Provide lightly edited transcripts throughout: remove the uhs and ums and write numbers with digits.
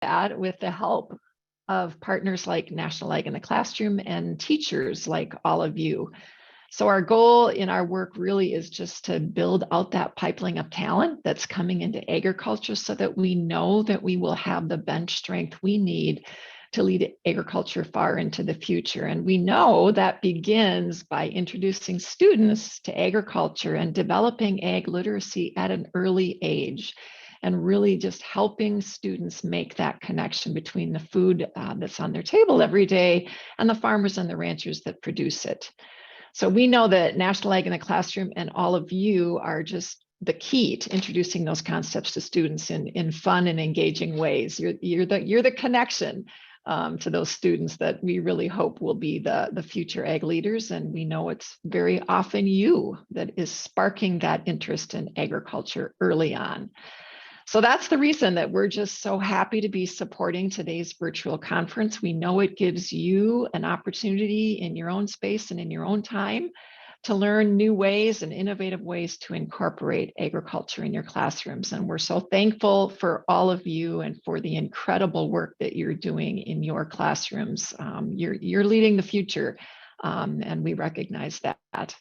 that with the help of partners like National Ag in the Classroom and teachers like all of you. So our goal in our work really is just to build out that pipeline of talent that's coming into agriculture so that we know that we will have the bench strength we need to lead agriculture far into the future. And we know that begins by introducing students to agriculture and developing ag literacy at an early age, and really just helping students make that connection between the food that's on their table every day and the farmers and the ranchers that produce it. So we know that National Ag in the Classroom and all of you are just the key to introducing those concepts to students in fun and engaging ways. You're the connection to those students that we really hope will be the future ag leaders. And we know it's very often you that is sparking that interest in agriculture early on. So that's the reason that we're just so happy to be supporting today's virtual conference. We know it gives you an opportunity in your own space and in your own time to learn new ways and innovative ways to incorporate agriculture in your classrooms. And we're so thankful for all of you and for the incredible work that you're doing in your classrooms. You're leading the future, and we recognize that.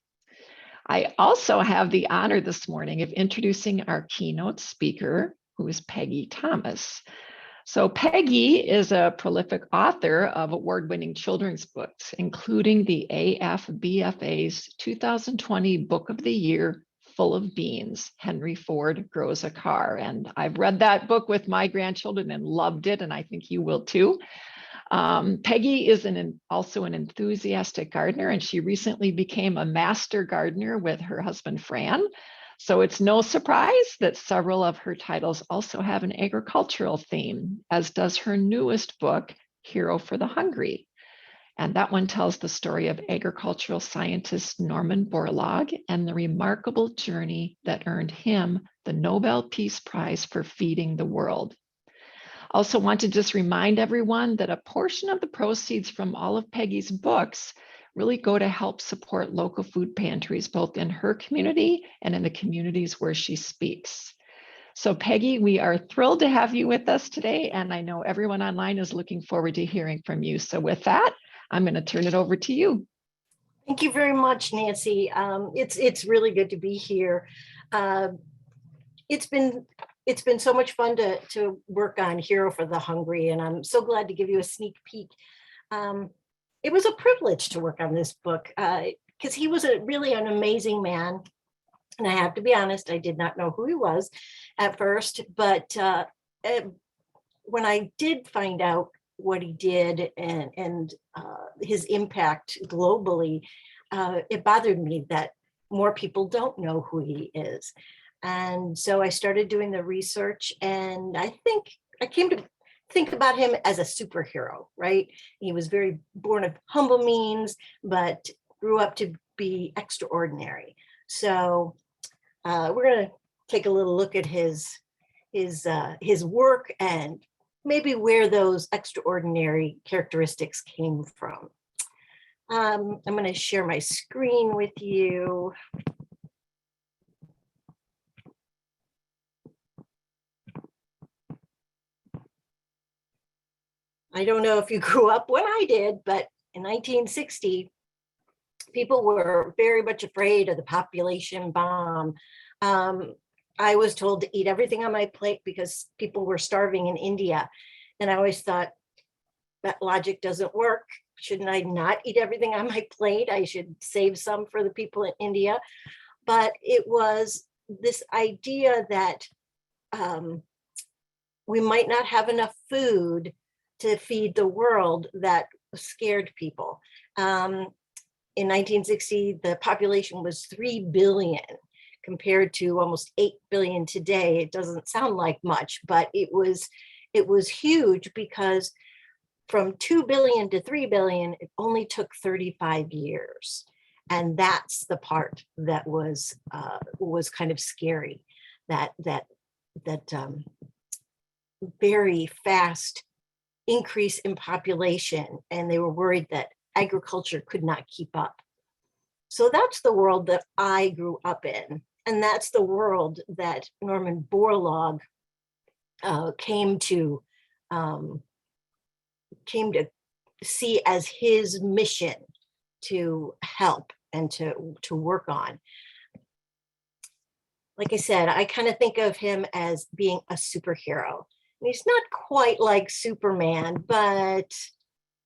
I also have the honor this morning of introducing our keynote speaker, who is Peggy Thomas. So Peggy is a prolific author of award-winning children's books, including the AFBFA's 2020 Book of the Year, Full of Beans, Henry Ford Grows a Car. And I've read that book with my grandchildren and loved it, and I think you will too. Peggy is also an enthusiastic gardener, and she recently became a master gardener with her husband, Fran. So it's no surprise that several of her titles also have an agricultural theme, as does her newest book, Hero for the Hungry. And that one tells the story of agricultural scientist Norman Borlaug and the remarkable journey that earned him the Nobel Peace Prize for feeding the world. Also want to just remind everyone that a portion of the proceeds from all of Peggy's books really go to help support local food pantries, both in her community and in the communities where she speaks. So Peggy, we are thrilled to have you with us today, and I know everyone online is looking forward to hearing from you. So with that, I'm going to turn it over to you. Thank you very much, Nancy. It's really good to be here. It's been so much fun to work on Hero for the Hungry, and I'm so glad to give you a sneak peek. It was a privilege to work on this book because he was really an amazing man. And I have to be honest, I did not know who he was at first, but when I did find out what he did and his impact globally, it bothered me that more people don't know who he is. And so I started doing the research, and I think I came to think about him as a superhero, right? He was born of humble means, but grew up to be extraordinary. So we're going to take a little look at his work and maybe where those extraordinary characteristics came from. I'm going to share my screen with you. I don't know if you grew up when I did, but in 1960, people were very much afraid of the population bomb. I was told to eat everything on my plate because people were starving in India. And I always thought that logic doesn't work. Shouldn't I not eat everything on my plate? I should save some for the people in India. But it was this idea that we might not have enough food to feed the world that scared people. In 1960, the population was 3 billion compared to almost 8 billion today. It doesn't sound like much, but it was huge because from 2 billion to 3 billion, it only took 35 years. And that's the part that was kind of scary, that very fast increase in population, and they were worried that agriculture could not keep up. So that's the world that I grew up in, and that's the world that Norman Borlaug came to came to see as his mission to help and to work on. Like I said, I kind of think of him as being a superhero. And he's not quite like Superman, but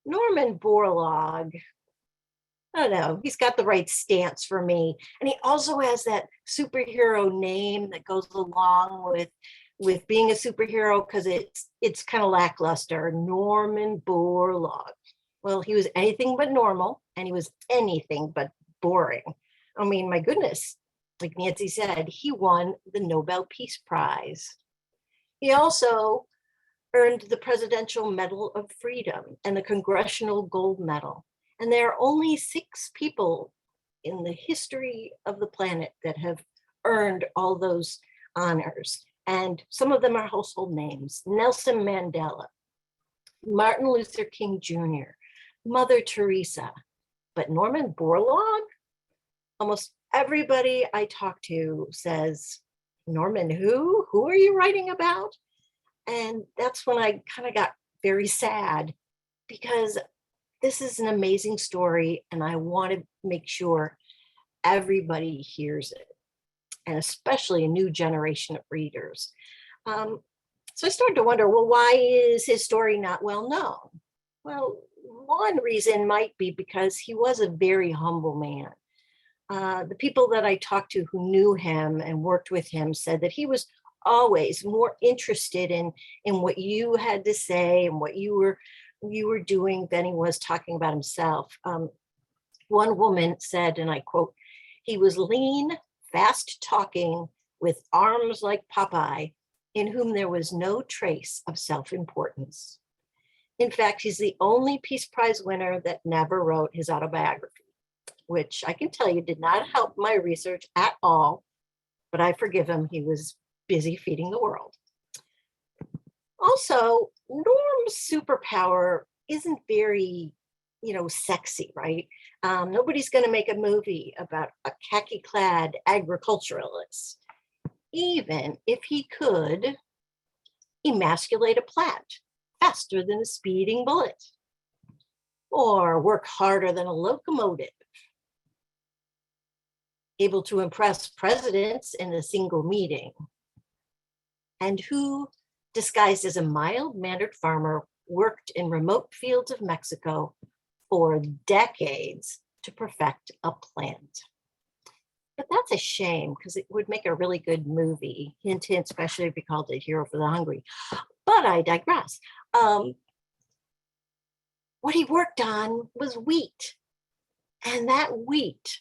Norman Borlaug, I don't know, he's got the right stance for me. And he also has that superhero name that goes along with being a superhero, because it's kind of lackluster. Norman Borlaug. Well, he was anything but normal, and he was anything but boring. I mean, my goodness, like Nancy said, he won the Nobel Peace Prize. He also earned the Presidential Medal of Freedom and the Congressional Gold Medal. And there are only 6 people in the history of the planet that have earned all those honors. And some of them are household names: Nelson Mandela, Martin Luther King Jr., Mother Teresa. But Norman Borlaug, almost everybody I talk to says, Norman, who? Who are you writing about? And that's when I kind of got very sad, because this is an amazing story and I want to make sure everybody hears it, and especially a new generation of readers. So I started to wonder, well, why is his story not well known? Well, one reason might be because he was a very humble man. The people that I talked to who knew him and worked with him said that he was always more interested in what you had to say and what you were doing than he was talking about himself. One woman said, and I quote, "He was lean, fast talking, with arms like Popeye, in whom there was no trace of self-importance." In fact, he's the only Peace Prize winner that never wrote his autobiography, which I can tell you did not help my research at all, but I forgive him. He was busy feeding the world. Also, Norm's superpower isn't very, sexy, right? Nobody's going to make a movie about a khaki-clad agriculturalist, even if he could emasculate a plant faster than a speeding bullet, or work harder than a locomotive, able to impress presidents in a single meeting, and who, disguised as a mild-mannered farmer, worked in remote fields of Mexico for decades to perfect a plant. But that's a shame, because it would make a really good movie. Hint, hint, especially if you called it Hero for the Hungry. But I digress. What he worked on was wheat. And that wheat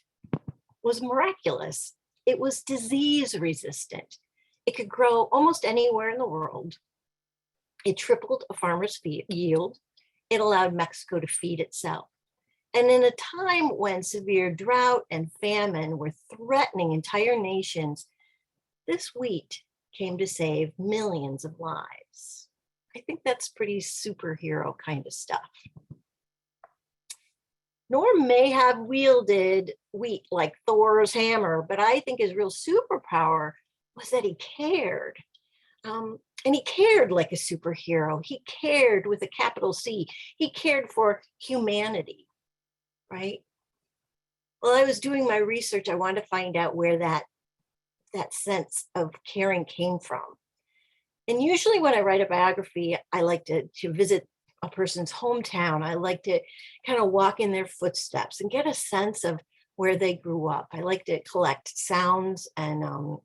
was miraculous. It was disease resistant. It could grow almost anywhere in the world. It tripled a farmer's yield. It allowed Mexico to feed itself. And in a time when severe drought and famine were threatening entire nations, this wheat came to save millions of lives. I think that's pretty superhero kind of stuff. Norm may have wielded wheat like Thor's hammer, but I think his real superpower was that he cared. And he cared like a superhero. He cared with a capital C. He cared for humanity, right? Well, I was doing my research. I wanted to find out where that sense of caring came from. And usually when I write a biography, I like to visit a person's hometown. I like to kind of walk in their footsteps and get a sense of where they grew up. I like to collect sounds and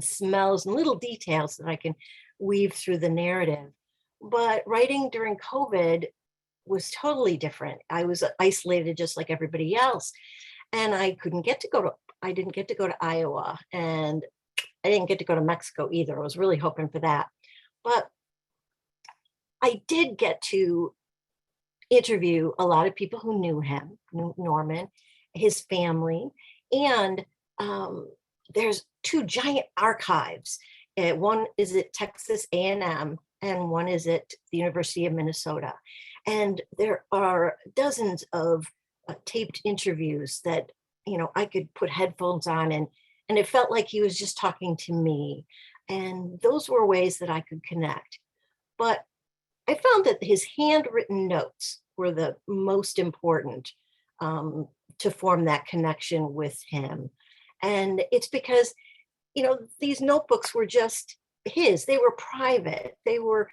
smells and little details that I can weave through the narrative. But writing during COVID was totally different. I was isolated just like everybody else. And I didn't get to go to Iowa, and I didn't get to go to Mexico either. I was really hoping for that. But I did get to interview a lot of people who knew him, knew Norman, his family, and there's 2 giant archives. One is at Texas A&M, and one is at the University of Minnesota. And there are dozens of taped interviews that, I could put headphones on and it felt like he was just talking to me. And those were ways that I could connect. But I found that his handwritten notes were the most important to form that connection with him. And it's because, these notebooks were just his. They were private. They were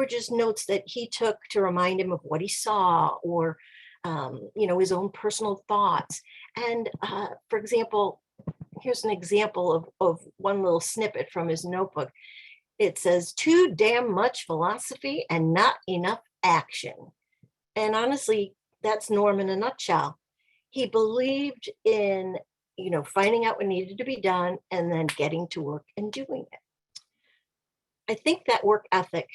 just notes that he took to remind him of what he saw, or his own personal thoughts. And for example, here's an example of one little snippet from his notebook. It says, "Too damn much philosophy and not enough action." And honestly, that's Norm in a nutshell. He believed in, finding out what needed to be done and then getting to work and doing it. I think that work ethic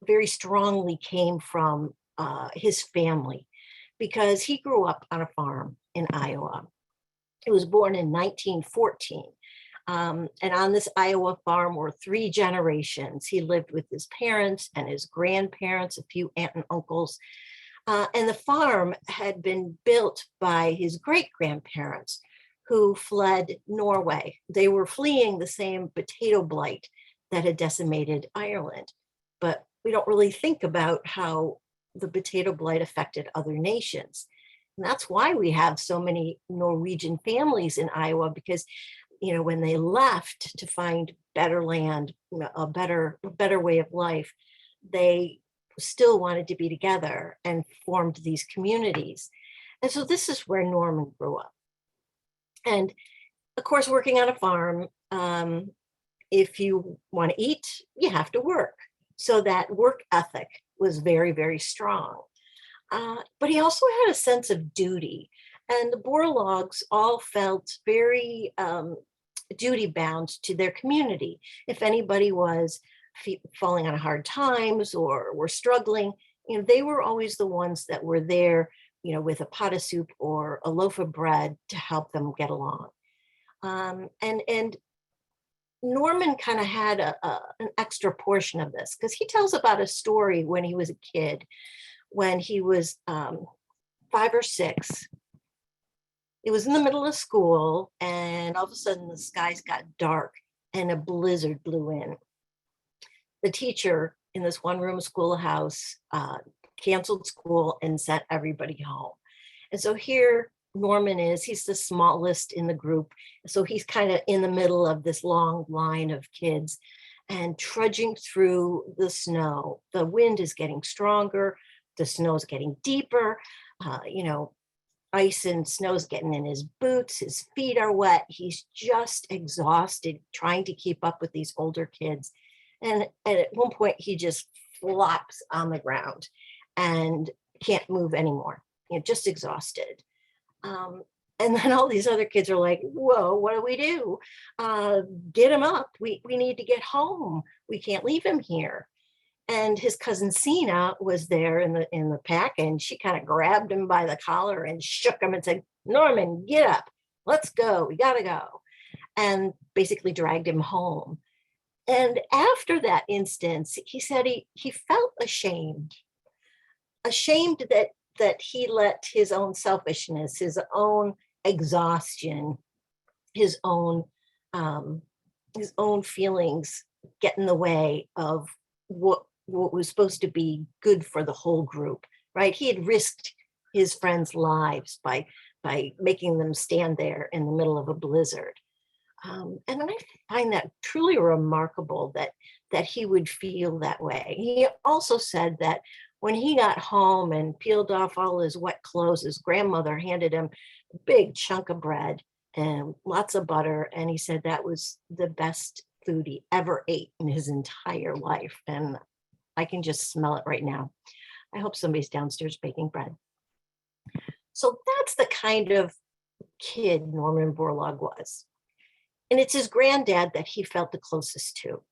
very strongly came from his family, because he grew up on a farm in Iowa. He was born in 1914. And on this Iowa farm were 3 generations. He lived with his parents and his grandparents, a few aunt and uncles. And the farm had been built by his great-grandparents, who fled Norway. They were fleeing the same potato blight that had decimated Ireland. But we don't really think about how the potato blight affected other nations. And that's why we have so many Norwegian families in Iowa, because when they left to find better land, a better way of life, they still wanted to be together and formed these communities. And so this is where Norman grew up. And of course, working on a farm, if you want to eat, you have to work. So that work ethic was very, very strong. But he also had a sense of duty. And the Borlaugs all felt very duty bound to their community. If anybody was falling on hard times or were struggling, they were always the ones that were there, with a pot of soup or a loaf of bread to help them get along. And Norman kind of had an extra portion of this, because he tells about a story when he was a kid, when he was 5 or 6. It was in the middle of school, and all of a sudden the skies got dark and a blizzard blew in. The teacher in this one-room schoolhouse canceled school and sent everybody home. And so here Norman is, he's the smallest in the group. So he's kind of in the middle of this long line of kids and trudging through the snow. The wind is getting stronger. The snow is getting deeper. Ice and snow's getting in his boots. His feet are wet. He's just exhausted trying to keep up with these older kids. And at one point, he just flops on the ground and can't move anymore, just exhausted. And then all these other kids are like, "Whoa, what do we do? Get him up. We need to get home. We can't leave him here." And his cousin Sina was there in the pack, and she kind of grabbed him by the collar and shook him and said, "Norman, get up. Let's go. We gotta go." And basically dragged him home. And after that instance, he said he felt ashamed that he let his own selfishness, his own exhaustion, his own feelings get in the way of what was supposed to be good for the whole group, right? He had risked his friends' lives by making them stand there in the middle of a blizzard. And I find that truly remarkable that he would feel that way. He also said that when he got home and peeled off all his wet clothes, his grandmother handed him a big chunk of bread and lots of butter. And he said that was the best food he ever ate in his entire life. And I can just smell it right now. I hope somebody's downstairs baking bread. So that's the kind of kid Norman Borlaug was. And it's his granddad that he felt the closest to.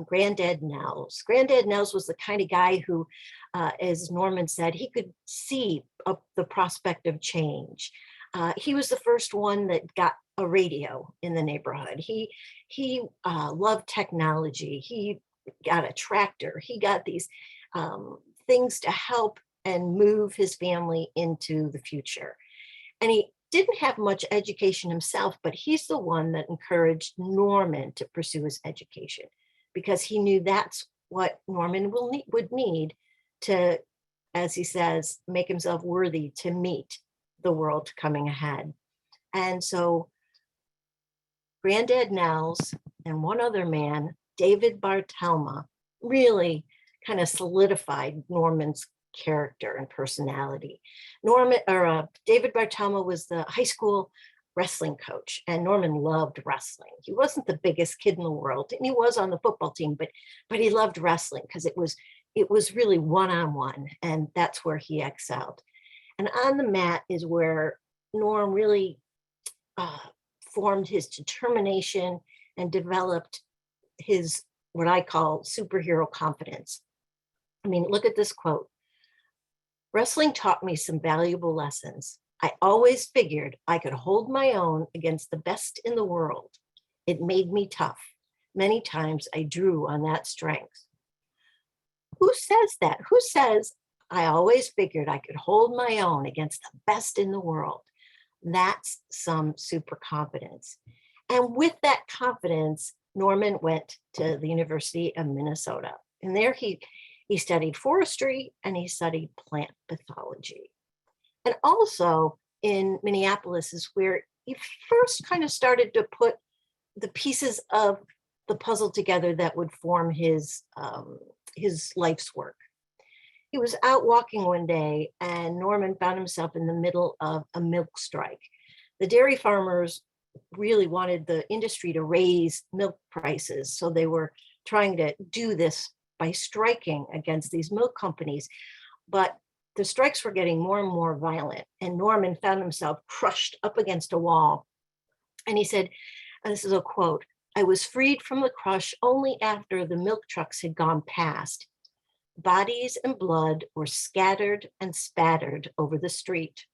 Granddad Nels. Granddad Nels was the kind of guy who, as Norman said, he could see the prospect of change. He was the first one that got a radio in the neighborhood. He loved technology. He got a tractor. He got these things to help and move his family into the future. And he didn't have much education himself, but he's the one that encouraged Norman to pursue his education, because he knew that's what Norman would need to, as he says, make himself worthy to meet the world coming ahead. And so Granddad Nels and one other man, David Bartelma, really kind of solidified Norman's character and personality. David Bartelma was the high school wrestling coach, and Norman loved wrestling. He wasn't the biggest kid in the world, and he was on the football team, but he loved wrestling because it was really one-on-one, and that's where he excelled. And on the mat is where Norm really formed his determination and developed his, what I call, superhero confidence. I mean, look at this quote. Wrestling taught me some valuable lessons. I always figured I could hold my own against the best in the world. It made me tough. Many times I drew on that strength. Who says that? Who says, I always figured I could hold my own against the best in the world? That's some super confidence. And with that confidence, Norman went to the University of Minnesota. And there he studied forestry and he studied plant pathology. And also in Minneapolis is where he first kind of started to put the pieces of the puzzle together that would form his life's work. He was out walking one day and Norman found himself in the middle of a milk strike. The dairy farmers really wanted the industry to raise milk prices, so they were trying to do this by striking against these milk companies. But the strikes were getting more and more violent, and Norman found himself crushed up against a wall. And he said, and this is a quote, I was freed from the crush only after the milk trucks had gone past. Bodies and blood were scattered and spattered over the street.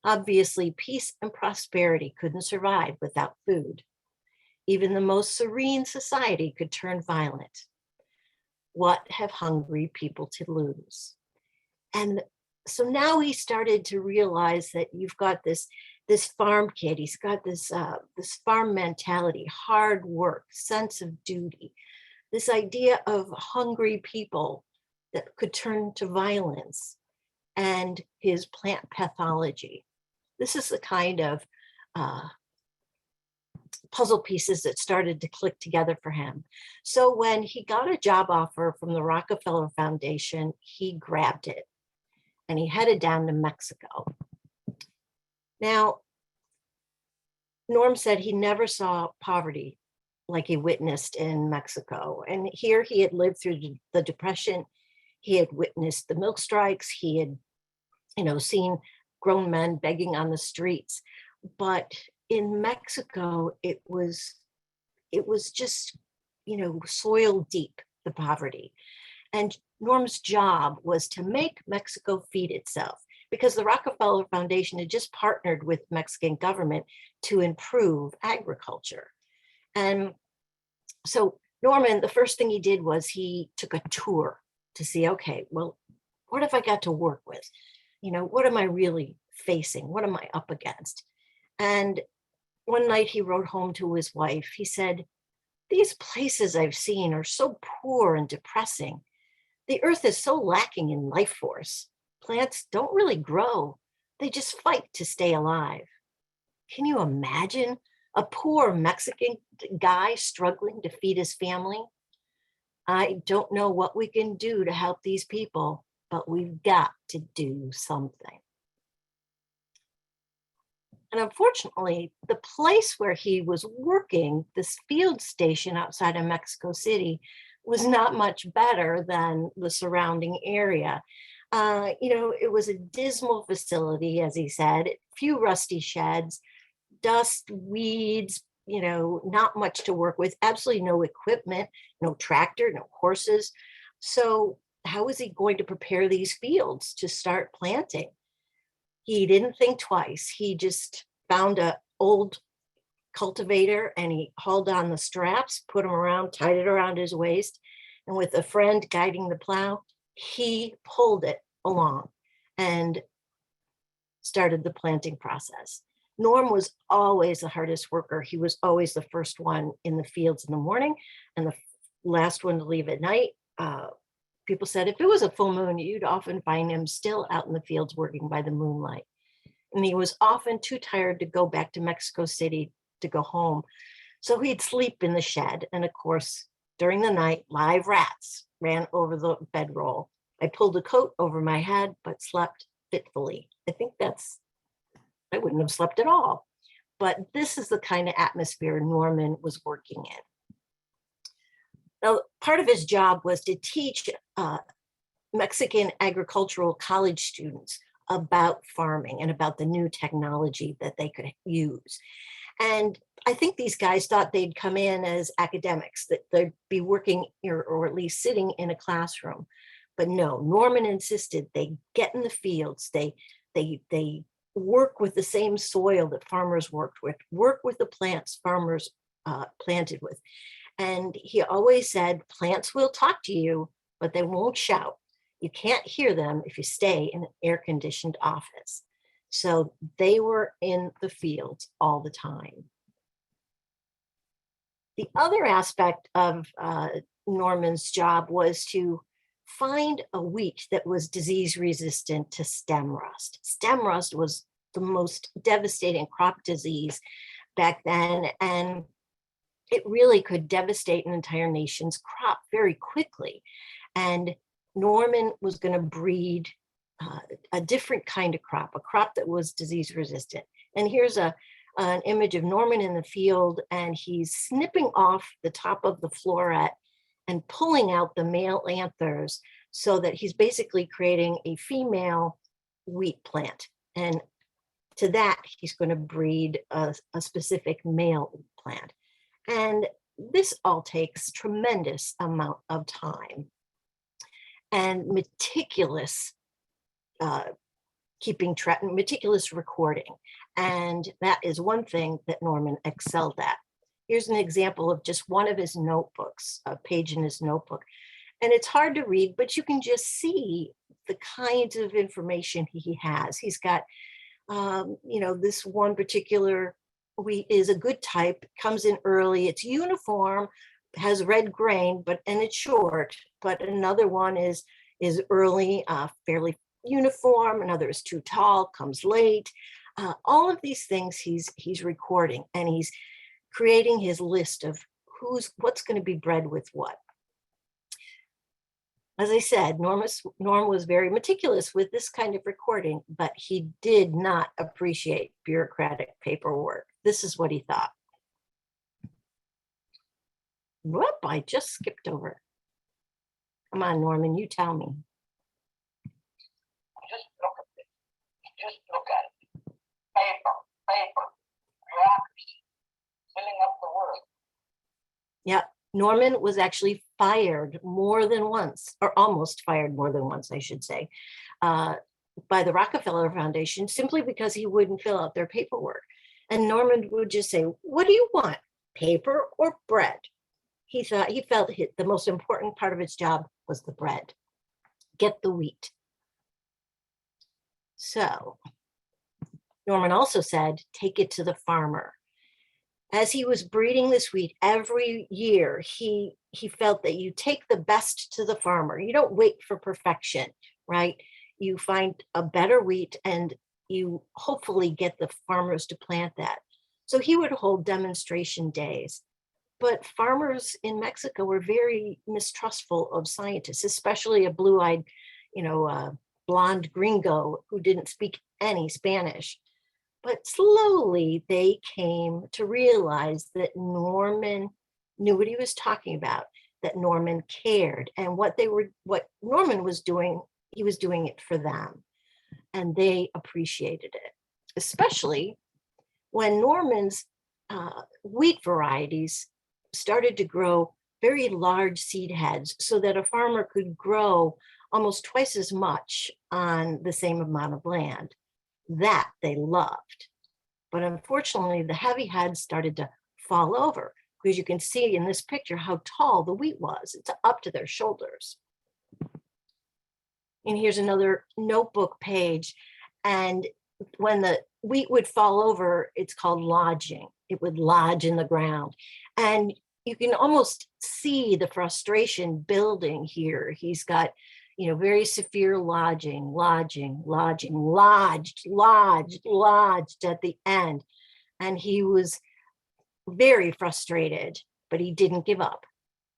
Obviously, peace and prosperity couldn't survive without food. Even the most serene society could turn violent. What have hungry people to lose? And so now he started to realize that you've got this farm kid. He's got this farm mentality, hard work, sense of duty, this idea of hungry people that could turn to violence, and his plant pathology. This is the kind of puzzle pieces that started to click together for him. So when he got a job offer from the Rockefeller Foundation, he grabbed it and he headed down to Mexico. Now, Norm said he never saw poverty like he witnessed in Mexico. And here he had lived through the Depression. He had witnessed the milk strikes. He had, seen grown men begging on the streets. But in Mexico, it was just, soil deep, the poverty. And Norm's job was to make Mexico feed itself, because the Rockefeller Foundation had just partnered with Mexican government to improve agriculture. And so Norman, the first thing he did was he took a tour to see, okay, well, what have I got to work with? What am I really facing? What am I up against? And one night he wrote home to his wife. He said, these places I've seen are so poor and depressing. The earth is so lacking in life force. Plants don't really grow. They just fight to stay alive. Can you imagine a poor Mexican guy struggling to feed his family? I don't know what we can do to help these people, but we've got to do something. And unfortunately, the place where he was working, this field station outside of Mexico City, was not much better than the surrounding area. It was a dismal facility, as he said, few rusty sheds, dust, weeds, not much to work with, absolutely no equipment, no tractor, no horses. So how was he going to prepare these fields to start planting? He didn't think twice. He just found an old cultivator and he hauled on the straps, put them around, tied it around his waist. And with a friend guiding the plow, he pulled it along and started the planting process. Norm was always the hardest worker. He was always the first one in the fields in the morning and the last one to leave at night. people said if it was a full moon, you'd often find him still out in the fields working by the moonlight. And he was often too tired to go back to Mexico City to go home. So he'd sleep in the shed. And of course, during the night, live rats ran over the bedroll. I pulled a coat over my head, but slept fitfully. I wouldn't have slept at all. But this is the kind of atmosphere Norman was working in. Now, part of his job was to teach Mexican agricultural college students about farming and about the new technology that they could use. And I think these guys thought they'd come in as academics, that they'd be working or at least sitting in a classroom. But no, Norman insisted they get in the fields, they work with the same soil that farmers work with the plants farmers planted with. And he always said, plants will talk to you, but they won't shout. You can't hear them if you stay in an air-conditioned office. So they were in the fields all the time. The other aspect of Norman's job was to find a wheat that was disease resistant to stem rust. Stem rust was the most devastating crop disease back then, and it really could devastate an entire nation's crop very quickly. And Norman was going to breed a different kind of crop, a crop that was disease resistant. And here's an image of Norman in the field, and he's snipping off the top of the floret and pulling out the male anthers so that he's basically creating a female wheat plant. And to that, he's going to breed a specific male plant. And this all takes tremendous amount of time and meticulous keeping track, meticulous recording. And that is one thing that Norman excelled at. Here's an example of just one of his notebooks, a page in his notebook. And it's hard to read, but you can just see the kinds of information he has. He's got, this one particular wheat is a good type, comes in early, it's uniform, has red grain, and it's short. But another one is early, fairly uniform. Another is too tall, comes late. All of these things he's recording, and he's creating his list of what's going to be bred with what. As I said, Norm was very meticulous with this kind of recording, but he did not appreciate bureaucratic paperwork. This is what he thought. Whoop, I just skipped over. Come on, Norman, you tell me. Just look at it. Paper, bureaucracy, filling up the world. Yeah, Norman was actually fired more than once, or almost fired more than once, I should say, by the Rockefeller Foundation, simply because he wouldn't fill out their paperwork. And Norman would just say, "What do you want, paper or bread?" He felt the most important part of his job was the bread. Get the wheat. So Norman also said, take it to the farmer. As he was breeding this wheat every year, he felt that you take the best to the farmer. You don't wait for perfection, right? You find a better wheat and you hopefully get the farmers to plant that. So he would hold demonstration days. But farmers in Mexico were very mistrustful of scientists, especially a blue-eyed, blonde gringo who didn't speak any Spanish. But slowly they came to realize that Norman knew what he was talking about, that Norman cared, and what Norman was doing, he was doing it for them. And they appreciated it, especially when Norman's wheat varieties started to grow very large seed heads so that a farmer could grow almost twice as much on the same amount of land. That they loved. But unfortunately, the heavy heads started to fall over, because you can see in this picture how tall the wheat was. It's up to their shoulders. And here's another notebook page. And when the wheat would fall over, it's called lodging. It would lodge in the ground. And you can almost see the frustration building here. He's got, very severe lodged at the end. And he was very frustrated, but he didn't give up.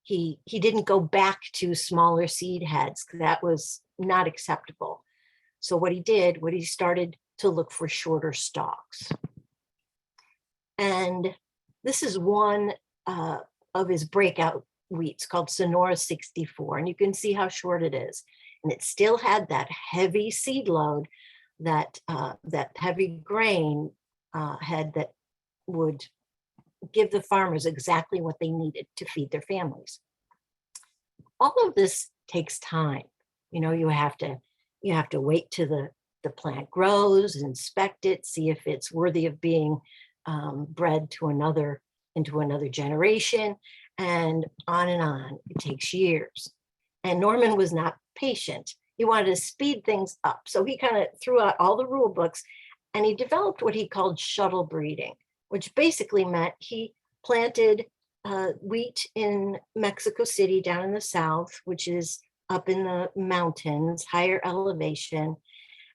He didn't go back to smaller seed heads. That was not acceptable. So what he started to look for shorter stalks. And this is one of his breakout wheats called Sonora 64. And you can see how short it is. And it still had that heavy seed load, that heavy grain head that would give the farmers exactly what they needed to feed their families. All of this takes time. You have to wait till the plant grows, inspect it, see if it's worthy of being bred into another generation, and on and on. It takes years. And Norman was not patient. He wanted to speed things up. So he kind of threw out all the rule books, and he developed what he called shuttle breeding, which basically meant he planted wheat in Mexico City down in the south, which is up in the mountains, higher elevation.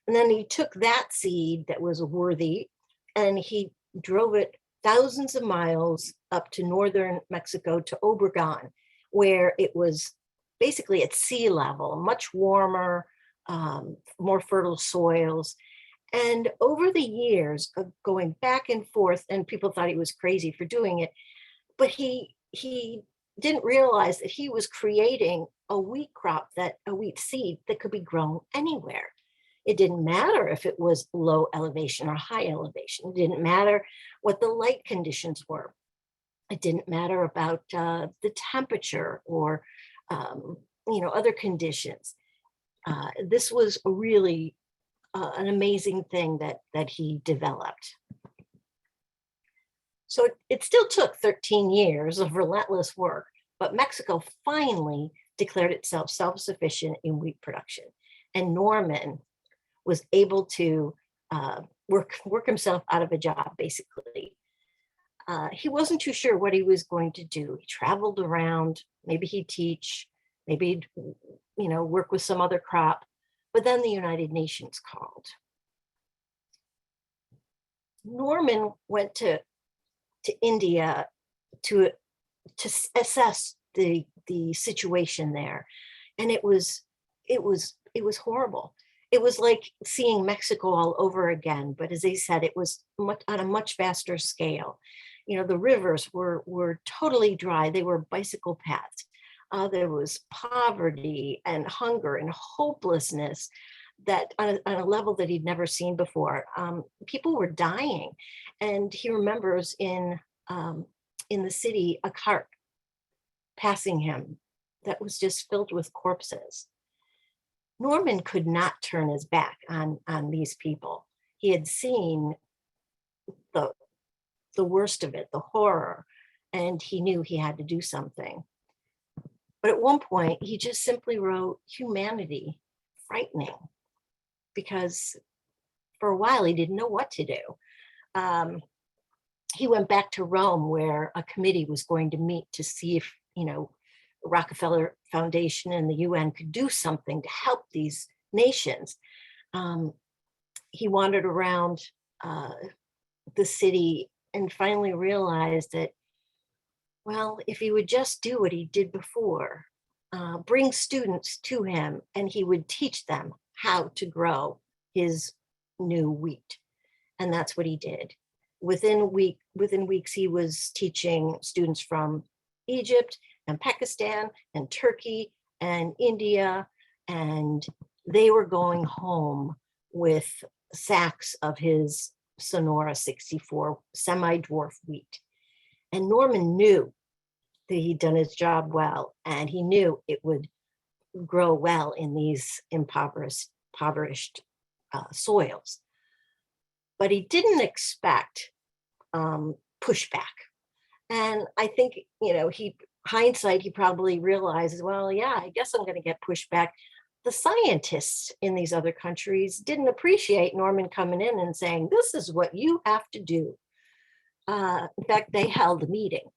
And then he took that seed that was worthy and he drove it thousands of miles up to northern Mexico to Obregon, where it was basically at sea level, much warmer, more fertile soils. And over the years of going back and forth, and people thought he was crazy for doing it, but he didn't realize that he was creating a wheat seed that could be grown anywhere. It didn't matter if it was low elevation or high elevation. It didn't matter what the light conditions were. It didn't matter about the temperature or other conditions. This was really an amazing thing that he developed. So it still took 13 years of relentless work, but Mexico finally declared itself self-sufficient in wheat production. And Norman was able to work himself out of a job, basically. He wasn't too sure what he was going to do. He traveled around, maybe he'd teach, maybe he'd, work with some other crop, but then the United Nations called. Norman went to India to assess the situation there, and it was horrible. It was like seeing Mexico all over again, but as they said, it was on a much vaster scale. The rivers were totally dry. They were bicycle paths. There was poverty and hunger and hopelessness that on a level that he'd never seen before. People were dying, and he remembers in the city a cart passing him that was just filled with corpses. Norman could not turn his back on these people. He had seen the worst of it, the horror, and he knew he had to do something. But at one point, he just simply wrote, "Humanity, frightening," because for a while he didn't know what to do. He went back to Rome, where a committee was going to meet to see if, Rockefeller Foundation and the UN could do something to help these nations. He wandered around the city and finally realized that, well, if he would just do what he did before, bring students to him, and he would teach them how to grow his new wheat. And that's what he did. Within weeks, he was teaching students from Egypt and Pakistan and Turkey and India, and they were going home with sacks of his Sonora 64 semi-dwarf wheat. And Norman knew that he'd done his job well, and he knew it would grow well in these impoverished soils. But he didn't expect pushback. And I think, he probably realizes, well, yeah, I guess I'm going to get pushback. The scientists in these other countries didn't appreciate Norman coming in and saying, "This is what you have to do." In fact, they held a meeting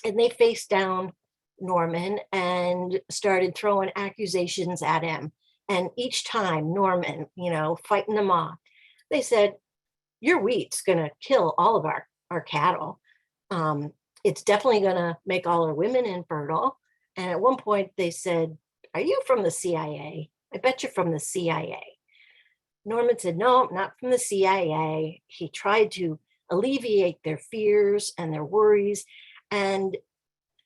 And they faced down Norman and started throwing accusations at him. And each time Norman, fighting them off, they said, your wheat's going to kill all of our cattle. It's definitely going to make all our women infertile. And at one point they said, are you from the CIA? I bet you're from the CIA. Norman said, no, I'm not from the CIA. He tried to alleviate their fears and their worries, and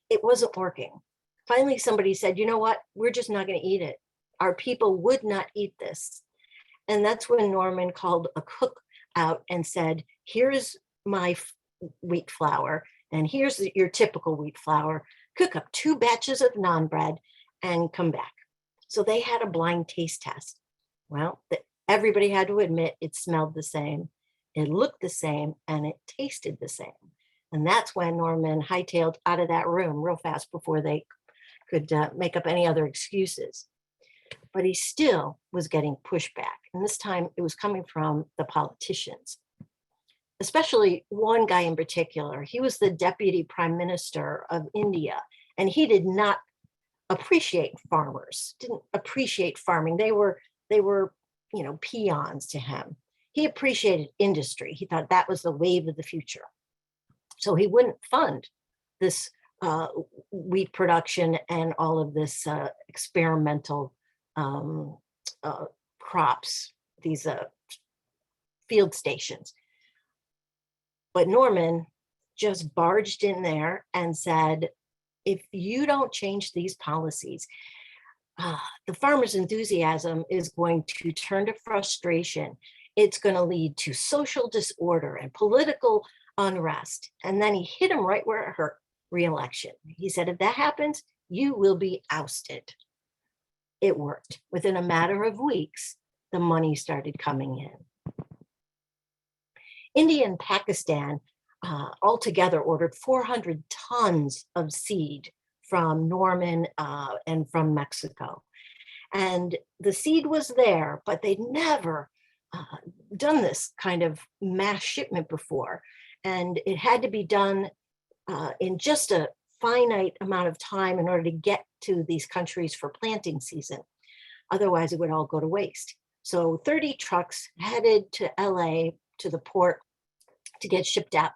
it wasn't working. Finally, somebody said, you know what? We're just not going to eat it. Our people would not eat this. And that's when Norman called a cook out and said, here's my wheat flour, and here's your typical wheat flour. Cook up 2 batches of naan bread and come back. So they had a blind taste test. Well, everybody had to admit it smelled the same, it looked the same, and it tasted the same. And that's when Norman hightailed out of that room real fast before they could make up any other excuses. But he still was getting pushback. And this time it was coming from the politicians, especially one guy in particular. He was the deputy prime minister of India, and he did not appreciate farmers, didn't appreciate farming. They were, peons to him. He appreciated industry. He thought that was the wave of the future. So he wouldn't fund this wheat production and all of this experimental crops, these field stations. But Norman just barged in there and said, if you don't change these policies, the farmers' enthusiasm is going to turn to frustration. It's going to lead to social disorder and political unrest. And then he hit him right where it hurt, re-election. He said, if that happens, you will be ousted. It worked. Within a matter of weeks, the money started coming in. India and Pakistan altogether ordered 400 tons of seed from Norman and from Mexico. And the seed was there, but they'd never done this kind of mass shipment before. And it had to be done in just a finite amount of time in order to get to these countries for planting season. Otherwise, it would all go to waste. So 30 trucks headed to LA, to the port, to get shipped out.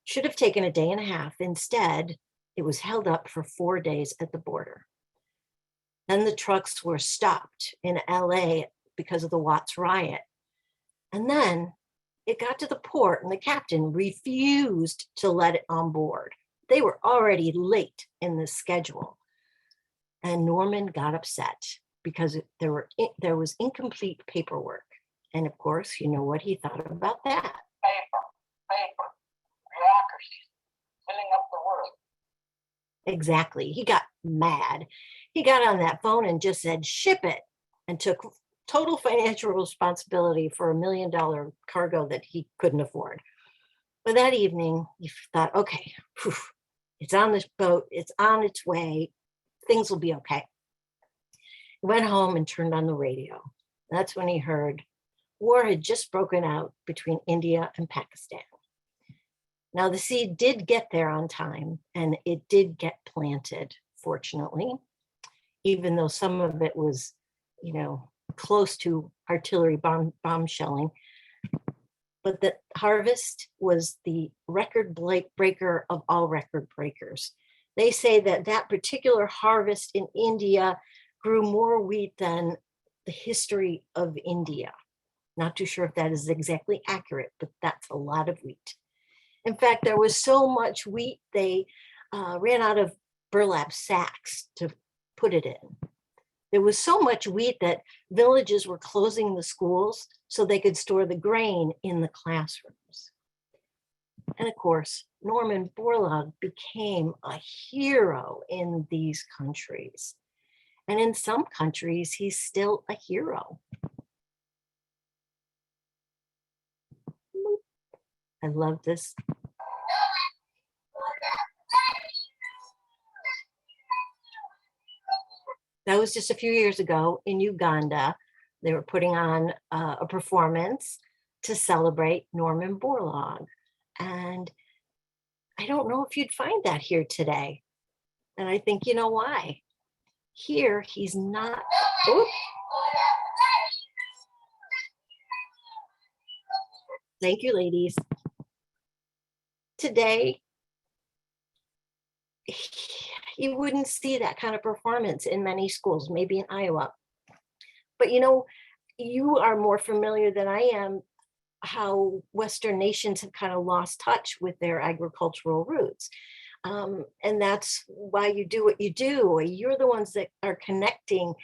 Should have taken a day and a half. Instead, it was held up for 4 days at the border. Then the trucks were stopped in LA because of the Watts riot. And then it got to the port and the captain refused to let it on board. They were already late in the schedule. And Norman got upset because there was incomplete paperwork. And of course, you know what he thought about that. Paper, bureaucracy, filling up the world. Exactly. He got mad. He got on that phone and just said, ship it, and took total financial responsibility for $1 million cargo that he couldn't afford. But that evening, he thought, okay, it's on this boat, it's on its way, things will be okay. He went home and turned on the radio. That's when he heard war had just broken out between India and Pakistan. Now, the seed did get there on time, and it did get planted, fortunately, even though some of it was, close to artillery bomb shelling. But the harvest was the record breaker of all record breakers. They say that particular harvest in India grew more wheat than the history of India. Not too sure if that is exactly accurate, but that's a lot of wheat. In fact, there was so much wheat, they ran out of burlap sacks to put it in. There was so much wheat that villages were closing the schools so they could store the grain in the classrooms. And of course, Norman Borlaug became a hero in these countries. And in some countries, he's still a hero. I love this. That was just a few years ago in Uganda. They were putting on a performance to celebrate Norman Borlaug. And I don't know if you'd find that here today. And I think, you know why? Here, he's not. Oops. Thank you, ladies. Today, you wouldn't see that kind of performance in many schools, maybe in Iowa. But you know, you are more familiar than I am how Western nations have kind of lost touch with their agricultural roots. And that's why you do what you do. You're the ones that are connecting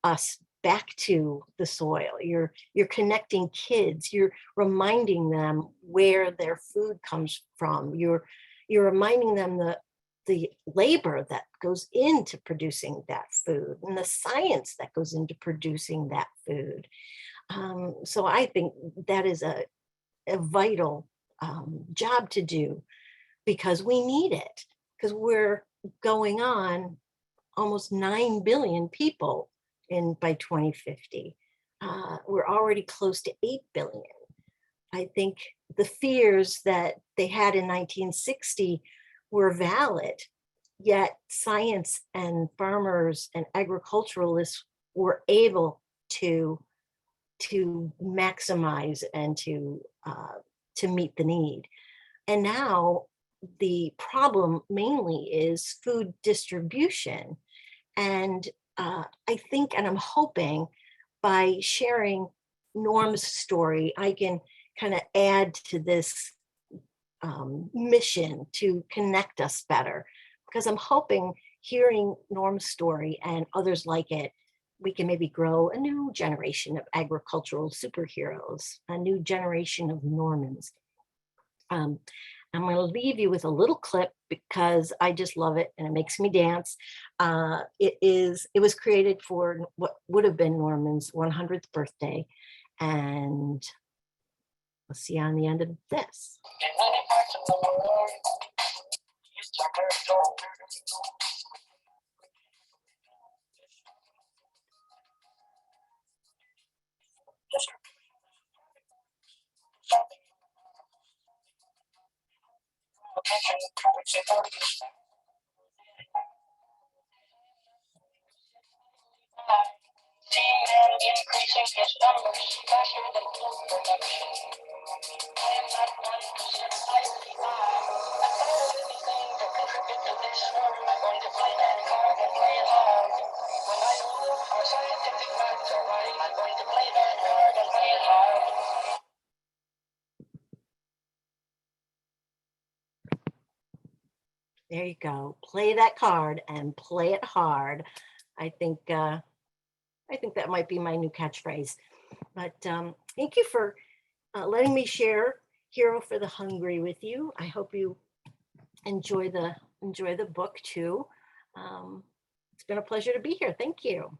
us back to the soil. You're connecting kids. You're reminding them where their food comes from. You're reminding them the labor that goes into producing that food and the science that goes into producing that food. So I think that is a vital job to do, because we need it, because we're going on almost 9 billion people by 2050. We're already close to 8 billion. I think the fears that they had in 1960 were valid, yet science and farmers and agriculturalists were able to maximize and to meet the need. And now the problem mainly is food distribution. And I think, and I'm hoping, by sharing Norm's story, I can kind of add to this mission to connect us better, because I'm hoping hearing Norm's story and others like it, we can maybe grow a new generation of agricultural superheroes, a new generation of Normans. I'm going to leave you with a little clip because I just love it and it makes me dance. It was created for what would have been Norman's 100th birthday, and we'll see you on the end of this. In many parts of the world, these suckers don't attention to which they thought was seeing them increasing its numbers faster than food production. I am not 1% satisfied. I thought of anything to contribute to this work. I'm going to play that card and play it hard. When I know our scientific facts are right, I'm going to play that card and play it hard. There you go. Play that card and play it hard. I think that might be my new catchphrase. But thank you for letting me share Hero for the Hungry with you. I hope you enjoy the book too. It's been a pleasure to be here. Thank you.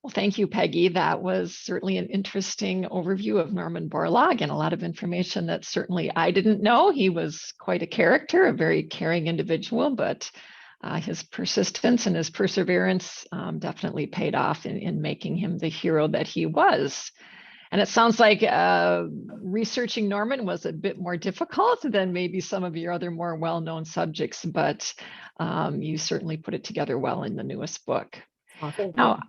Well, thank you, Peggy. That was certainly an interesting overview of Norman Borlaug and a lot of information that certainly I didn't know. He was quite a character, a very caring individual, but his persistence and his perseverance definitely paid off in making him the hero that he was. And it sounds like researching Norman was a bit more difficult than maybe some of your other more well-known subjects, but you certainly put it together well in the newest book. Oh, thank you. Now,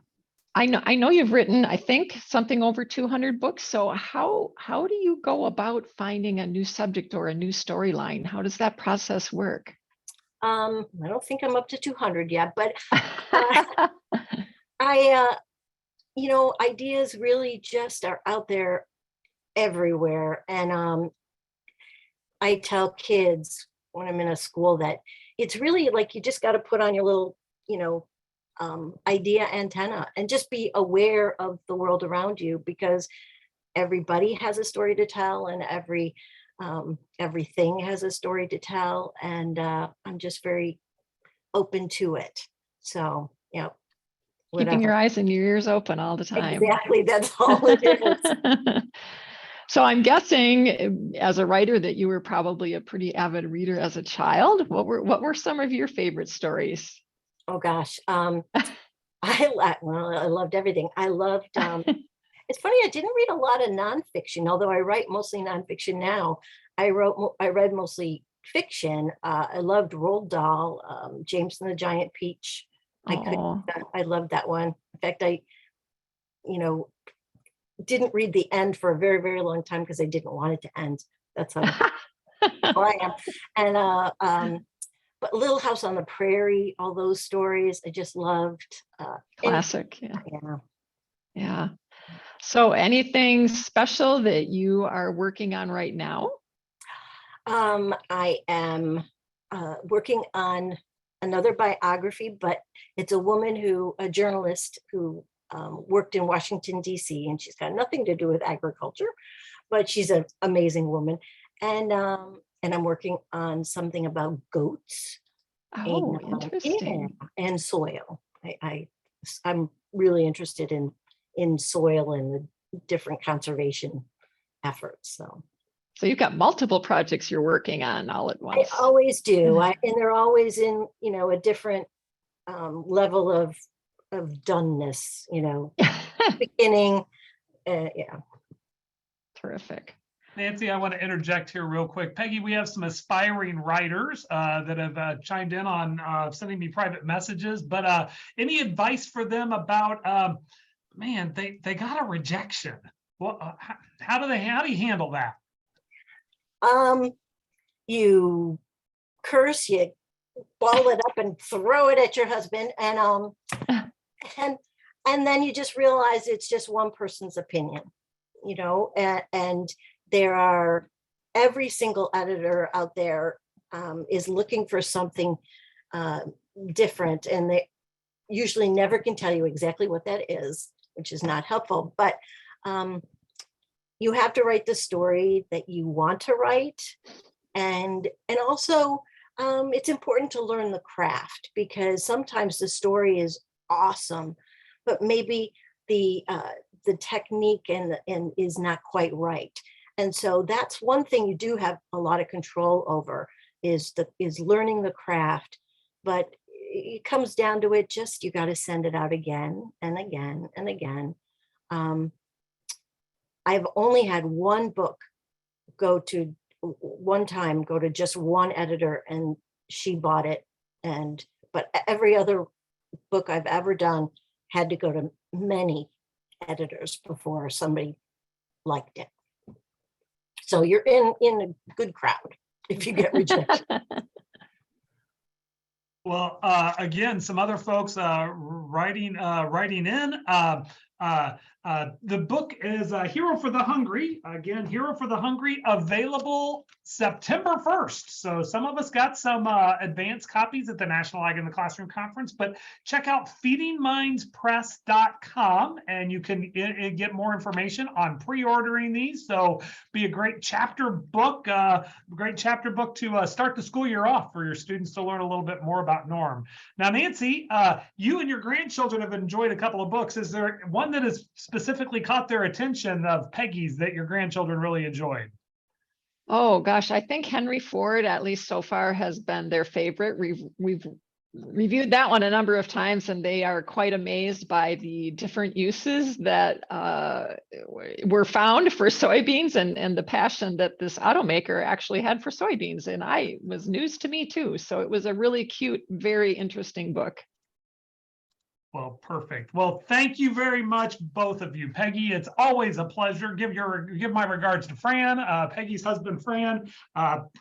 I know you've written, I think, something over 200 books. So how do you go about finding a new subject or a new storyline? How does that process work? I don't think I'm up to 200 yet, but ideas really just are out there everywhere. And I tell kids when I'm in a school that it's really like you just got to put on your little, idea antenna and just be aware of the world around you, because everybody has a story to tell, and everything has a story to tell, and I'm just very open to it. So Keeping your eyes and your ears open all the time. Exactly, that's all it is. So I'm guessing, as a writer, that you were probably a pretty avid reader as a child. What were some of your favorite stories? Oh gosh, I loved everything. I loved It's funny, I didn't read a lot of nonfiction, although I write mostly nonfiction now. I read mostly fiction. I loved Roald Dahl, James and the Giant Peach. Oh, I loved that one. In fact, I, you know, didn't read the end for a very, very long time because I didn't want it to end. That's how I am. And but Little House on the Prairie, all those stories I just loved. classic. Yeah. Yeah. Yeah. So anything special that you are working on right now? I am working on another biography, but it's a journalist who worked in Washington, D.C., and she's got nothing to do with agriculture, but she's an amazing woman. And I'm working on something about goats. Oh, And, interesting. and soil. I'm really interested in soil and the different conservation efforts. So you've got multiple projects you're working on all at I once. always do. And they're always in, a different level of doneness, beginning. Yeah. Terrific. Nancy, I want to interject here real quick. Peggy, we have some aspiring writers that have chimed in on sending me private messages, but any advice for them about, man, they got a rejection. Well, how do you handle that? You curse, you ball it up and throw it at your husband, and then you just realize it's just one person's opinion, and there are, every single editor out there is looking for something different, and they usually never can tell you exactly what that is, which is not helpful. But you have to write the story that you want to write, and also it's important to learn the craft, because sometimes the story is awesome, but maybe the technique and is not quite right. And so that's one thing you do have a lot of control over, is learning the craft. But it comes down to it, just you got to send it out again and again and again. I've only had one book go to just one editor, and she bought it. But every other book I've ever done had to go to many editors before somebody liked it. So you're in a good crowd if you get rejected. Well, again, some other folks writing in. The book is Hero for the Hungry. Again, Hero for the Hungry, available September 1st. So some of us got some advanced copies at the National Ag in the Classroom Conference, but check out feedingmindspress.com and you can get more information on pre-ordering these. So be a great chapter book to start the school year off for your students to learn a little bit more about Norm. Now, Nancy, you and your grandchildren have enjoyed a couple of books. Is there one that has specifically caught their attention of Peggy's that your grandchildren really enjoyed? Oh gosh, I think Henry Ford, at least so far, has been their favorite. We've reviewed that one a number of times, and they are quite amazed by the different uses that were found for soybeans, and the passion that this automaker actually had for soybeans. And was news to me too. So it was a really cute, very interesting book. Well, perfect. Well, thank you very much, both of you. Peggy, it's always a pleasure. Give my regards to Fran, Peggy's husband, Fran,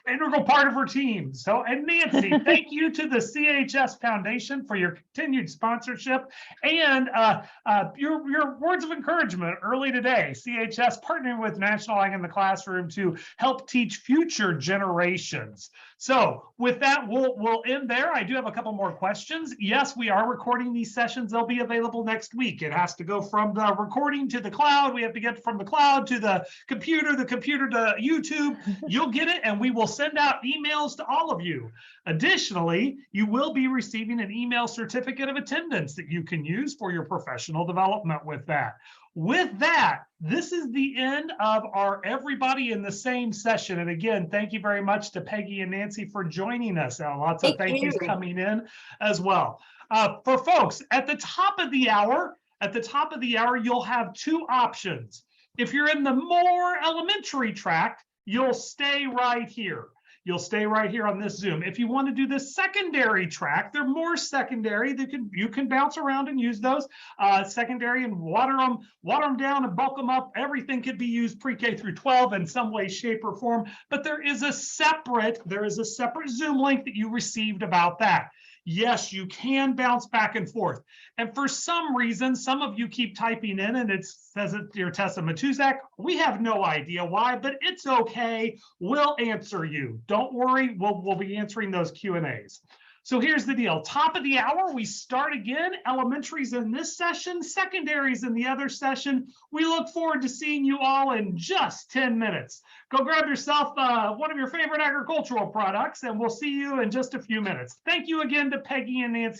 integral part of her team. So, and Nancy, thank you to the CHS Foundation for your continued sponsorship and your words of encouragement early today. CHS partnering with National Ag in the Classroom to help teach future generations. So with that, we'll end there. I do have a couple more questions. Yes, we are recording these sessions. They'll be available next week. It has to go from the recording to the cloud. We have to get from the cloud to the computer to YouTube. You'll get it, and we will send out emails to all of you. Additionally, you will be receiving an email certificate of attendance that you can use for your professional development with that. With that, this is the end of our Everybody in the Same session. And again, thank you very much to Peggy and Nancy for joining us. Lots of thank yous coming in as well. For folks, at the top of the hour, At the top of the hour, you'll have two options. If you're in the more elementary track, you'll stay right here. You'll stay right here on this Zoom. If you want to do the secondary track, they're more secondary. You can bounce around and use those secondary and water them down and bulk them up. Everything could be used pre-K through 12 in some way, shape, or form. But there is a separate Zoom link that you received about that. Yes, you can bounce back and forth. And for some reason, some of you keep typing in and it says it's your Tessa Matuzak. We have no idea why, but it's okay. We'll answer you. Don't worry, we'll be answering those Q&As. So here's the deal. Top of the hour, we start again. Elementaries in this session, secondaries in the other session. We look forward to seeing you all in just 10 minutes. Go grab yourself one of your favorite agricultural products, and we'll see you in just a few minutes. Thank you again to Peggy and Nancy